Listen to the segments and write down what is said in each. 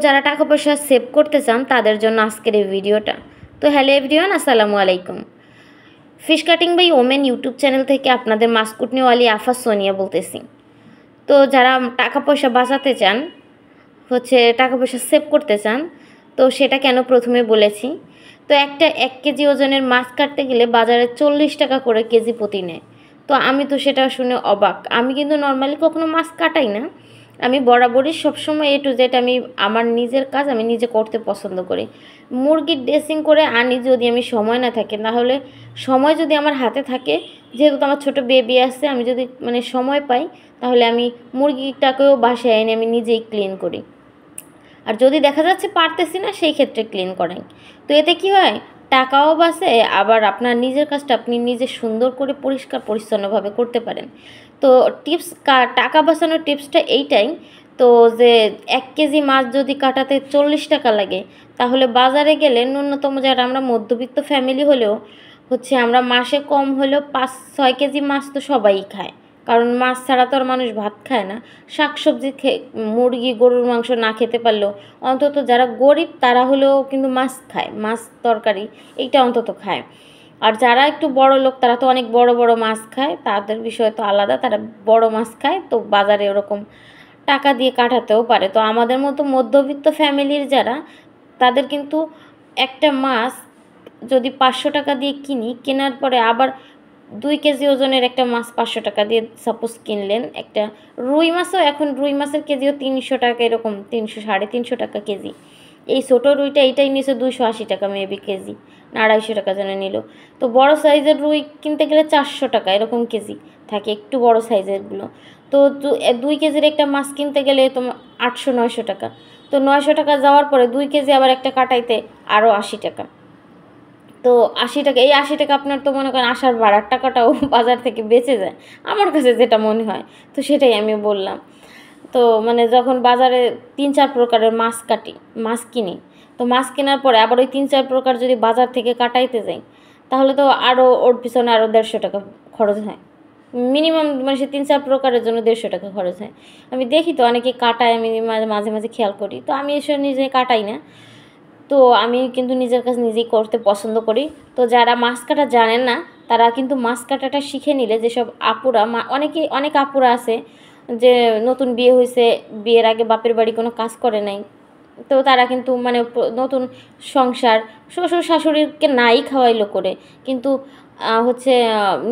যারা টাকা পয়সা সেভ করতে চান তাদের জন্য আজকের এই ভিডিওটা। তো হ্যালো এভরিওয়ান, আসসালামু আলাইকুম। Fish cutting by women YouTube channel থেকে আপনাদের মাসকুটনিওয়ালি আফা সোনিয়া বলতেছি। তো যারা টাকা পয়সা বাঁচাতে চান, টাকা পয়সা সেভ করতে চান, তো সেটা কেন প্রথমে বলেছি। তো 1 কেজি ওজনের মাছ কাটতে গেলে বাজারে 40 টাকা করে কেজি প্রতি নেয়। তো আমি তো সেটা শুনে অবাক। আমি কিন্তু নর্মালি কখনো মাছ কাটাই না। আমি বরাবরই সবসময় A to Z আমি আমার নিজের কাজ আমি নিজে করতে পছন্দ করি। মুরগির ড্রেসিং করে আনি যদি আমি সময় না থাকে, তাহলে সময় যদি আমার হাতে থাকে, যেহেতু আমার ছোটো বেবি আছে, আমি যদি সময় পাই, তাহলে আমি মুরগিটাকেও বাসায় এনে আমি নিজেই ক্লিন করি। আর যদি দেখা যাচ্ছে পারতেছি না, সেই ক্ষেত্রে ক্লিন করাই। তো এতে কি হয়, টাকাও বাঁচে, আবার আপনার নিজের কাজটা আপনি নিজে সুন্দর করে পরিষ্কার পরিচ্ছন্নভাবে করতে পারেন। তো টাকা বাঁচানোর টিপসটা এইটাই, তো যে 1 কেজি মাছ যদি কাটাতে 40 টাকা লাগে, তাহলে বাজারে গেলে ন্যূনতম যারা আমরা মধ্যবিত্ত ফ্যামিলি হলেও আমরা মাসে কম হলেও 5-6 কেজি মাছ তো সবাই খায়। কারণ মাছ ছাড়া তো আর মানুষ ভাত খায় না। শাকসবজি মুরগি গরুর মাংস না খেতে পারলেও অন্তত যারা গরিব তারা হলেও কিন্তু মাছ খায়, মাছ তরকারি এইটা অন্তত খায়। আর যারা একটু বড় লোক তারা তো অনেক বড় বড় মাছ খায়, তাদের বিষয় তো আলাদা, তারা বড় মাছ খায়, তো বাজারে ওরকম টাকা দিয়ে কাটাতেও পারে। তো আমাদের মতো মধ্যবিত্ত ফ্যামিলির যারা, তাদের কিন্তু একটা মাছ যদি 500 টাকা দিয়ে কেনার পরে আবার 2 কেজি ওজনের একটা মাছ 500 টাকা দিয়ে সাপোজ কিনলেন। একটা রুই মাছও, এখন রুই মাছের কেজিও 300 টাকা, এরকম 300-350 টাকা কেজি। এই ছোটো রুইটা এইটাই নিয়েছে 280 টাকা মেবি কেজি, না 250 টাকা যেন নিল। তো বড় সাইজের রুই কিনতে গেলে 400 টাকা এরকম কেজি থাকে, একটু বড় সাইজেরগুলো। তো 2 কেজির একটা মাছ কিনতে গেলে তোমার 800-900 টাকা। তো 900 টাকা যাওয়ার পরে 2 কেজি আবার একটা কাটাইতে আরও 80 টাকা। তো 80 টাকা, এই 80 টাকা আপনার তো মনে করেন আসার ভাড়ার টাকাটাও বাজার থেকে বেঁচে যায়, আমার কাছে যেটা মনে হয়। তো সেটাই আমি বললাম। তো যখন বাজারে 3-4 প্রকারের মাছ কিনি, তো মাছ কেনার পরে আবার ওই 3-4 প্রকার যদি বাজার থেকে কাটাইতে যাই, তাহলে তো আরও ওর পিছনে আরও 150 টাকা খরচ হয় মিনিমাম। সে 3-4 প্রকারের জন্য 150 টাকা খরচ হয়। আমি দেখি তো অনেকে কাটায়, আমি মাঝে মাঝে খেয়াল করি। তো আমি এসে নিজে কাটাই না। তো আমি কিন্তু নিজের কাজ নিজেই করতে পছন্দ করি। তো যারা মাছ কাটা জানেন না, তারা কিন্তু মাছ কাটাটা শিখে নিলে, যেসব আপুরা অনেক আপুরা আছে যে নতুন বিয়ে হয়েছে, বিয়ের আগে বাপের বাড়ি কোনো কাজ করে নাই, তো তারা কিন্তু নতুন সংসার, শ্বশুর শাশুড়িকে নাই খাওয়াইলো করে, কিন্তু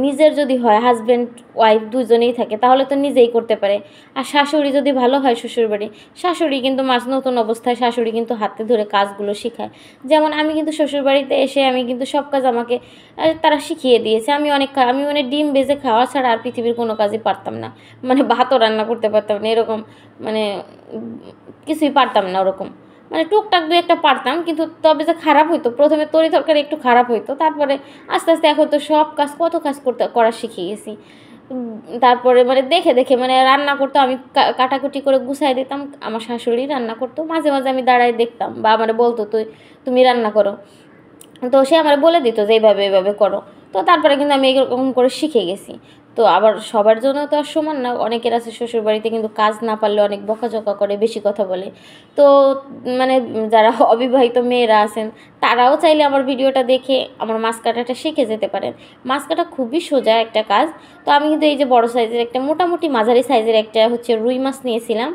নিজের যদি হয়, হাজব্যান্ড ওয়াইফ দুজনেই থাকে, তাহলে তো নিজেই করতে পারে। আর শাশুড়ি যদি ভালো হয় শ্বশুরবাড়ি, শাশুড়ি কিন্তু নতুন অবস্থায় শাশুড়ি কিন্তু হাতে ধরে কাজগুলো শেখায়। যেমন আমি কিন্তু শ্বশুরবাড়িতে এসে আমি কিন্তু সব কাজ আমাকে তারা শিখিয়ে দিয়েছে। আমি ডিম ভেজে খাওয়া ছাড়া আর পৃথিবীর কোনো কাজই পারতাম না। ভাতও রান্না করতে পারতাম না, এরকম কিছুই পারতাম না ওরকম। টুকটাক 2-1টা পারতাম, কিন্তু তবে যে খারাপ হইতো, প্রথমে তরি তরকারি একটু খারাপ হইতো, তারপরে আস্তে আস্তে এখন তো সব কাজ করা শিখে গেছি। তারপরে দেখে দেখে রান্না করতো, আমি কাটাকুটি করে গুছাই দিতাম, আমার শাশুড়ি রান্না করতো। মাঝে মাঝে আমি দাঁড়ায় দেখতাম, বা আমার বলতো তুমি রান্না করো, তো সে আমার বলে দিত যে এইভাবে করো। তো তারপরে কিন্তু আমি এরকম করে শিখে গেছি। তো আবার সবার জন্য তো আর সমান না, অনেকের আছে শ্বশুরবাড়িতে কিন্তু কাজ না পারলে অনেক বকাঝকা করে, বেশি কথা বলে। তো যারা অবিবাহিত মেয়েরা আছেন, তারাও চাইলে আমার ভিডিওটা দেখে আমার মাছ কাটাটা শিখে যেতে পারেন। মাছ কাটা খুবই সোজা একটা কাজ। তো আমি কিন্তু এই যে বড় সাইজের একটা, মোটামুটি মাঝারি সাইজের একটা রুই মাছ নিয়েছিলাম।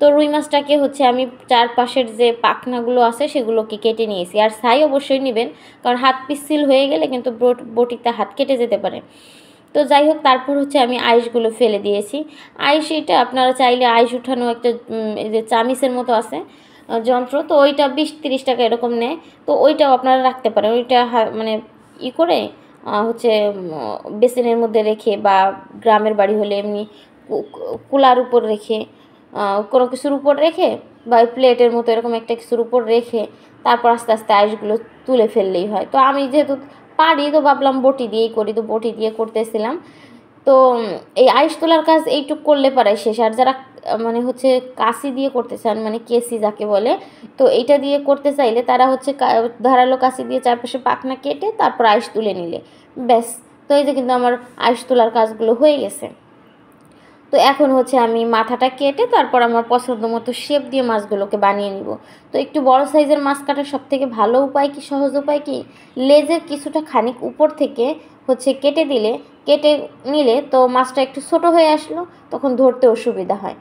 তো রুই মাছটাকে আমি চারপাশের যে পাখনাগুলো আছে সেগুলোকে কেটে নিয়েছি। আর ছাই অবশ্যই নেবেন, কারণ হাত পিচ্ছিল হয়ে গেলে কিন্তু বটিতে হাত কেটে যেতে পারে। তো যাই হোক, তারপর আমি আইসগুলো ফেলে দিয়েছি। আইস, এটা আপনারা চাইলে আইস উঠানো একটা এই যে চামিচের মতো আছে যন্ত্র, তো ওইটা 20-30 টাকা এরকম নেয়। তো ওইটাও আপনারা রাখতে পারেন। ওইটা করে বেসিনের মধ্যে রেখে, বা গ্রামের বাড়ি হলে এমনি কুলার উপর রেখে, কোনো কিছুর উপর রেখে, বা প্লেটের মতো এরকম একটা কিছুর উপর রেখে, তারপর আস্তে আস্তে আইসগুলো তুলে ফেললেই হয়। তো আমি যেহেতু পারি, তো ভাবলাম বটি দিয়েই করি, তো বটি দিয়ে করতেছিলাম। তো এই আইস তোলার কাজ এইটুক করলে পারে শেষ। আর যারা কাশি দিয়ে করতে চান, কেসি যাকে বলে, তো এইটা দিয়ে করতে চাইলে তারা ধারালো কাশি দিয়ে চারপাশে পাখনা কেটে তারপর আইস তুলে নিলে ব্যাস। তো এই যে কিন্তু আমার আইস তোলার কাজগুলো হয়ে গেছে। তো এখন হচ্ছে আমি মাথাটা কেটে তারপর আমার পছন্দ মতো শেপ দিয়ে মাছগুলোকে বানিয়ে নিব। তো একটু বড় সাইজের মাছ কাটার সবথেকে ভালো উপায় কি, সহজ উপায় কি, লেজের কিছুটা খানিক উপর থেকে হচ্ছে কেটে নিলে তো মাছটা একটু ছোট হয়ে আসলো, তখন ধরতেও সুবিধা হয়।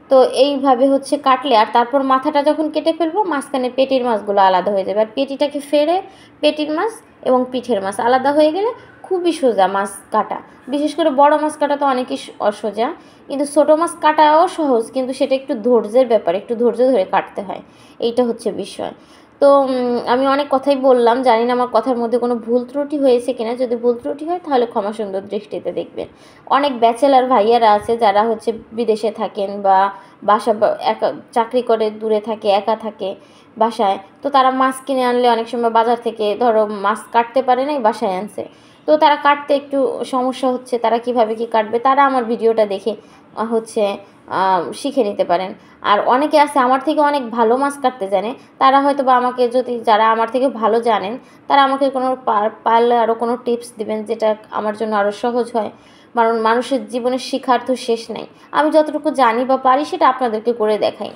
তো এইভাবে হচ্ছে কাটলে, আর তারপর মাথাটা যখন কেটে ফেলবো মাঝখানে পেটির মাছগুলো আলাদা হয়ে যাবে। আর পেটিটাকে ফেলে পেটির মাছ এবং পিঠের মাছ আলাদা হয়ে গেলে খুবই সোজা মাছ কাটা। বিশেষ করে বড় মাছ কাটা তো অনেকই অসোজা, কিন্তু ছোটো মাছ কাটাও সহজ, কিন্তু সেটা একটু ধৈর্যের ব্যাপার, একটু ধৈর্য ধরে কাটতে হয়, এইটা হচ্ছে বিষয়। তো আমি অনেক কথাই বললাম, জানি না আমার কথার মধ্যে কোনো ভুল ত্রুটি হয়েছে কিনা। যদি ভুল ত্রুটি হয় তাহলে ক্ষমা সুন্দর দৃষ্টিতে দেখবেন। অনেক ব্যাচেলার ভাইয়ারা আছে যারা হচ্ছে বিদেশে থাকেন বা বাসা একা চাকরি করে দূরে থাকে, একা থাকে বাসায়, তো তারা মাছ কিনে আনলে অনেক সময় বাজার থেকে ধরো মাছ কাটতে পারে নাই, বাসায় আনছে, তো তারা কাটতে একটু সমস্যা হচ্ছে, তারা কিভাবে কি কাটবে, তারা আমার ভিডিওটা দেখে হচ্ছে শিখে নিতে পারেন। আর অনেকে আছে আমার থেকে অনেক ভালো মাছ কাটতে জানে, তারা হয়তো বা আমাকে, যদি যারা আমার থেকে ভালো জানেন তারা আমাকে কোনো পারলে আরও কোনো টিপস দিবেন যেটা আমার জন্য আরও সহজ হয়। কারণ মানুষের জীবনে শেখার তো শেষ নাই, আমি যতটুকু জানি বা পারি সেটা আপনাদেরকে করে দেখাই।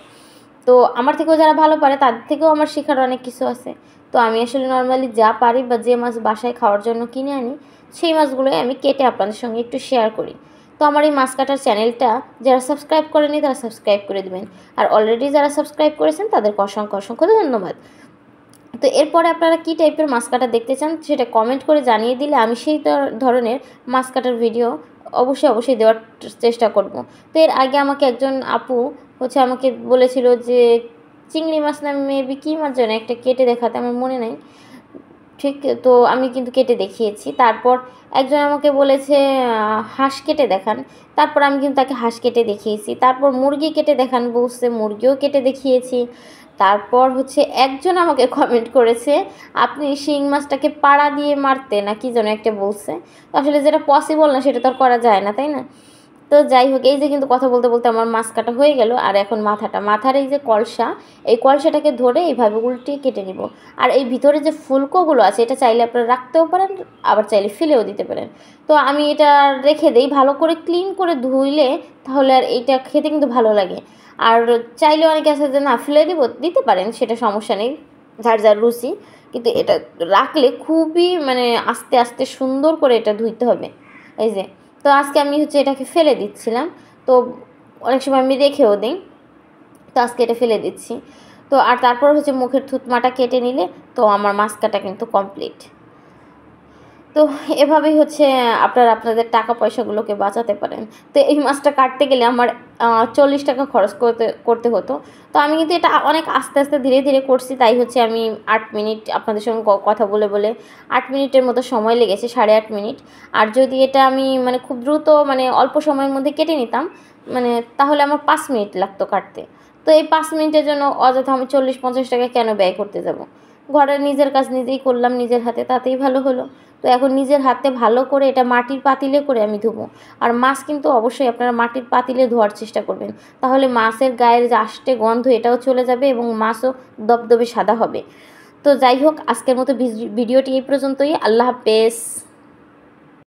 তো আমার থেকেও যারা ভালো পারে তাদের থেকেও আমার শেখার অনেক কিছু আছে। তো আমি আসলে নর্মালি যা পারি বা যে মাছ বাসায় খাওয়ার জন্য কিনে আনি সেই মাছগুলোই আমি কেটে আপনাদের সঙ্গে একটু শেয়ার করি। তো আমার এই মাছ কাটার চ্যানেলটা যারা সাবস্ক্রাইব করেনি তারা সাবস্ক্রাইব করে দেবেন, আর অলরেডি যারা সাবস্ক্রাইব করেছেন তাদেরকে অসংখ্য অসংখ্য ধন্যবাদ। তো এরপরে আপনারা কী টাইপের মাছ কাটা দেখতে চান সেটা কমেন্ট করে জানিয়ে দিলে আমি সেই ধরনের মাছ কাটার ভিডিও অবশ্যই দেওয়ার চেষ্টা করব। তো এর আগে আমাকে একজন আপু হচ্ছে আমাকে বলেছিল যে চিংড়ি মাছ না মেবি কী মাছ যেন একটা কেটে দেখাতে, আমার মনে নাই ঠিক। তো আমি কিন্তু কেটে দেখিয়েছি। তারপর একজন আমাকে বলেছে হাঁস কেটে দেখান, তারপর আমি কিন্তু তাকে হাঁস কেটে দেখিয়েছি। তারপর মুরগি কেটে দেখান বলছে, মুরগিও কেটে দেখিয়েছি। তারপর হচ্ছে একজন আমাকে কমেন্ট করেছে আপনি শিং মাছটাকে পাড়া দিয়ে মারতে না কি যেন একটা বলছে। আসলে যেটা পসিবল না সেটা তো আর করা যায় না, তাই না? তো যাই হোক, এই যে কিন্তু কথা বলতে বলতে আমার মাছ কাটা হয়ে গেল। আর এখন মাথার এই যে কলসা, এই কলসাটাকে ধরে এইভাবে উল্টিয়ে কেটে নিব। আর এই ভিতরে যে ফুলকোগুলো আছে এটা চাইলে আপনারা রাখতেও পারেন, আবার চাইলে ফেলেও দিতে পারেন। তো আমি এটা রেখে দিই, ভালো করে ক্লিন করে ধুইলে তাহলে আর এইটা খেতে কিন্তু ভালো লাগে। আর চাইলে অনেকে আছে যে না ফেলে দিতে পারেন, সেটা সমস্যা নেই, যার যার রুচি। কিন্তু এটা রাখলে খুবই মানে আস্তে আস্তে সুন্দর করে এটা ধুইতে হবে। এই যে, তো আজকে আমি হচ্ছে এটাকে ফেলে দিচ্ছিলাম, তো অনেক সময় আমি রেখেও দিই, তো আজকে এটা ফেলে দিচ্ছি। তো আর তারপর হচ্ছে মুখের থুতমাটা কেটে নিলে তো আমার মাছ কাটা কিন্তু কমপ্লিট। তো এভাবেই হচ্ছে আপনারা আপনাদের টাকা পয়সাগুলোকে বাঁচাতে পারেন। তো এই মাছটা কাটতে গেলে আমার 40 টাকা খরচ করতে হতো। তো আমি কিন্তু এটা অনেক আস্তে আস্তে ধীরে ধীরে করছি, তাই হচ্ছে আমি 8 মিনিট আপনাদের সঙ্গে কথা বলে 8 মিনিটের মতো সময় লেগেছে, 8.5 মিনিট। আর যদি এটা আমি মানে খুব দ্রুত মানে অল্প সময়ের মধ্যে কেটে নিতাম মানে তাহলে আমার 5 মিনিট লাগতো কাটতে। তো এই 5 মিনিটের জন্য অযথা আমি 40-50 টাকা কেন ব্যয় করতে যাব? ঘরের নিজের কাজ নিজেই করলাম নিজের হাতে, তাতেই ভালো হলো। তো এখন নিজের হাতে ভালো করে এটা মাটির পাতিলে করে আমি ধুবো। আর মাছ কিন্তু অবশ্যই আপনারা মাটির পাতিলে ধোয়ার চেষ্টা করবেন, তাহলে মাছের গায়ের যে আষ্টে গন্ধ এটাও চলে যাবে এবং মাছও দবদবে সাদা হবে। তো যাই হোক, আজকের মতো ভিডিওটি এই পর্যন্তই। আল্লাহ হাফেজ।